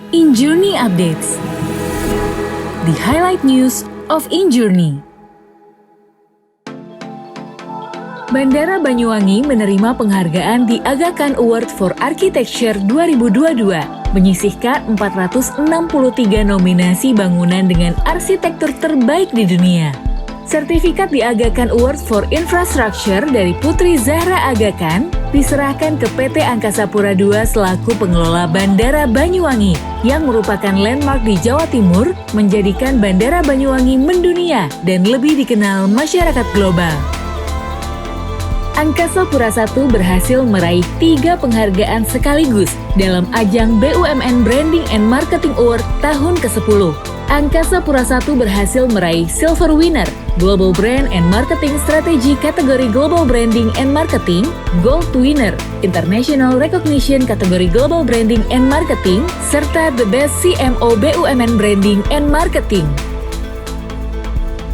InJourney Updates. The highlight news of InJourney. Bandara Banyuwangi menerima penghargaan di Aga Khan Award for Architecture 2022, menyisihkan 463 nominasi bangunan dengan arsitektur terbaik di dunia. Sertifikat di Aga Khan Award for Infrastructure dari Putri Zahra Aga Khan diserahkan ke PT Angkasa Pura II selaku pengelola Bandara Banyuwangi yang merupakan landmark di Jawa Timur, menjadikan Bandara Banyuwangi mendunia dan lebih dikenal masyarakat global. Angkasa Pura I berhasil meraih 3 penghargaan sekaligus dalam ajang BUMN Branding and Marketing Award tahun ke-10. Angkasa Pura I berhasil meraih Silver Winner, Global Brand and Marketing Strategy kategori Global Branding and Marketing, Gold Winner, International Recognition kategori Global Branding and Marketing, serta The Best CMO BUMN Branding and Marketing.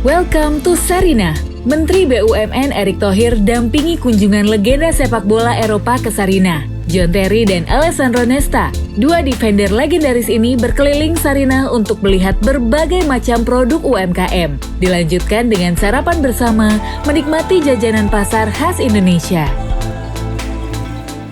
Welcome to Sarinah. Menteri BUMN Erick Thohir dampingi kunjungan legenda sepak bola Eropa ke Sarinah. John Terry dan Alessandro Nesta, dua defender legendaris ini berkeliling Sarinah untuk melihat berbagai macam produk UMKM. Dilanjutkan dengan sarapan bersama, menikmati jajanan pasar khas Indonesia.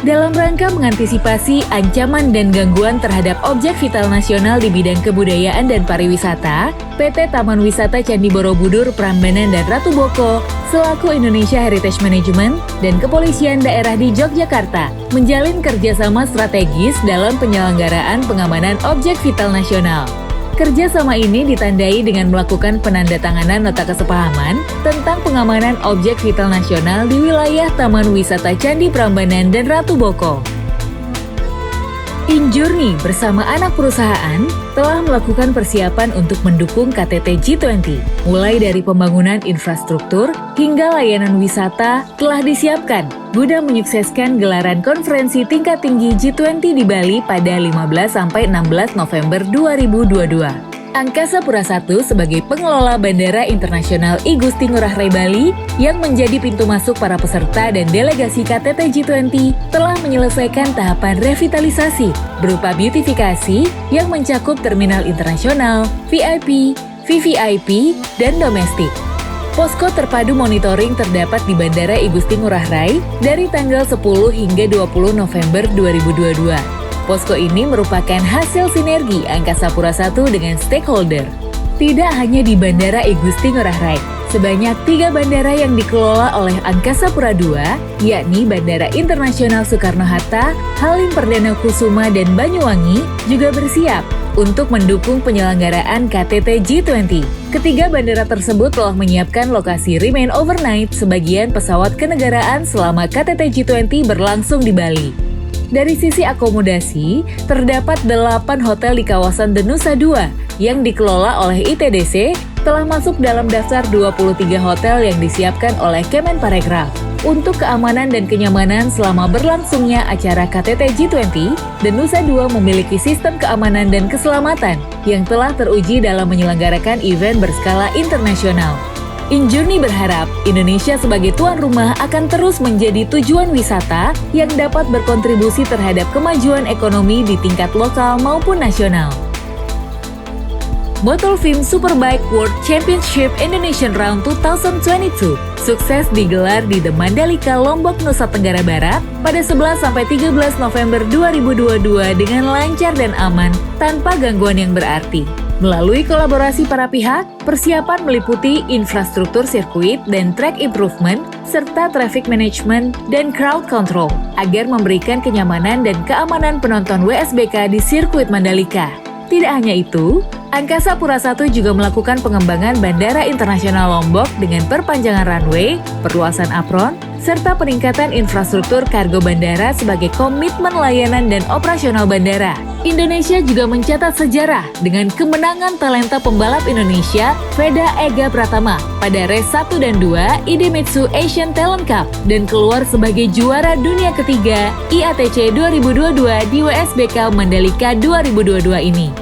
Dalam rangka mengantisipasi ancaman dan gangguan terhadap objek vital nasional di bidang kebudayaan dan pariwisata, PT Taman Wisata Candi Borobudur, Prambanan, dan Ratu Boko selaku Indonesia Heritage Management dan Kepolisian Daerah di Yogyakarta menjalin kerjasama strategis dalam penyelenggaraan pengamanan objek vital nasional. Kerjasama ini ditandai dengan melakukan penandatanganan nota kesepahaman tentang pengamanan objek vital nasional di wilayah Taman Wisata Candi Prambanan dan Ratu Boko. InJourney bersama anak perusahaan telah melakukan persiapan untuk mendukung KTT G20. Mulai dari pembangunan infrastruktur hingga layanan wisata telah disiapkan guna menyukseskan gelaran konferensi tingkat tinggi G20 di Bali pada 15-16 November 2022. Angkasa Pura I sebagai pengelola Bandara Internasional I Gusti Ngurah Rai Bali yang menjadi pintu masuk para peserta dan delegasi KTT G20 telah menyelesaikan tahapan revitalisasi berupa beautifikasi yang mencakup terminal internasional, VIP, VVIP, dan domestik. Posko terpadu monitoring terdapat di Bandara I Gusti Ngurah Rai dari tanggal 10 hingga 20 November 2022. Posko ini merupakan hasil sinergi Angkasa Pura I dengan stakeholder. Tidak hanya di Bandara I Gusti Ngurah Rai, sebanyak 3 bandara yang dikelola oleh Angkasa Pura II, yakni Bandara Internasional Soekarno-Hatta, Halim Perdana Kusuma, dan Banyuwangi, juga bersiap untuk mendukung penyelenggaraan KTT G20. Ketiga bandara tersebut telah menyiapkan lokasi remain overnight sebagian pesawat kenegaraan selama KTT G20 berlangsung di Bali. Dari sisi akomodasi, terdapat 8 hotel di kawasan The Nusa Dua yang dikelola oleh ITDC telah masuk dalam daftar 23 hotel yang disiapkan oleh Kemenparekraf. Untuk keamanan dan kenyamanan selama berlangsungnya acara KTT G20, The Nusa Dua memiliki sistem keamanan dan keselamatan yang telah teruji dalam menyelenggarakan event berskala internasional. InJourney berharap Indonesia sebagai tuan rumah akan terus menjadi tujuan wisata yang dapat berkontribusi terhadap kemajuan ekonomi di tingkat lokal maupun nasional. Motorfilm Superbike World Championship Indonesian Round 2022 sukses digelar di The Mandalika, Lombok, Nusa Tenggara Barat pada 11-13 November 2022 dengan lancar dan aman tanpa gangguan yang berarti. Melalui kolaborasi para pihak, persiapan meliputi infrastruktur sirkuit dan track improvement, serta traffic management dan crowd control, agar memberikan kenyamanan dan keamanan penonton WSBK di sirkuit Mandalika. Tidak hanya itu, Angkasa Pura I juga melakukan pengembangan Bandara Internasional Lombok dengan perpanjangan runway, perluasan apron, serta peningkatan infrastruktur kargo bandara sebagai komitmen layanan dan operasional bandara. Indonesia juga mencatat sejarah dengan kemenangan talenta pembalap Indonesia Veda Ega Pratama pada race 1 dan 2 Idemitsu Asian Talent Cup dan keluar sebagai juara dunia ketiga IATC 2022 di WSBK Mandalika 2022 ini.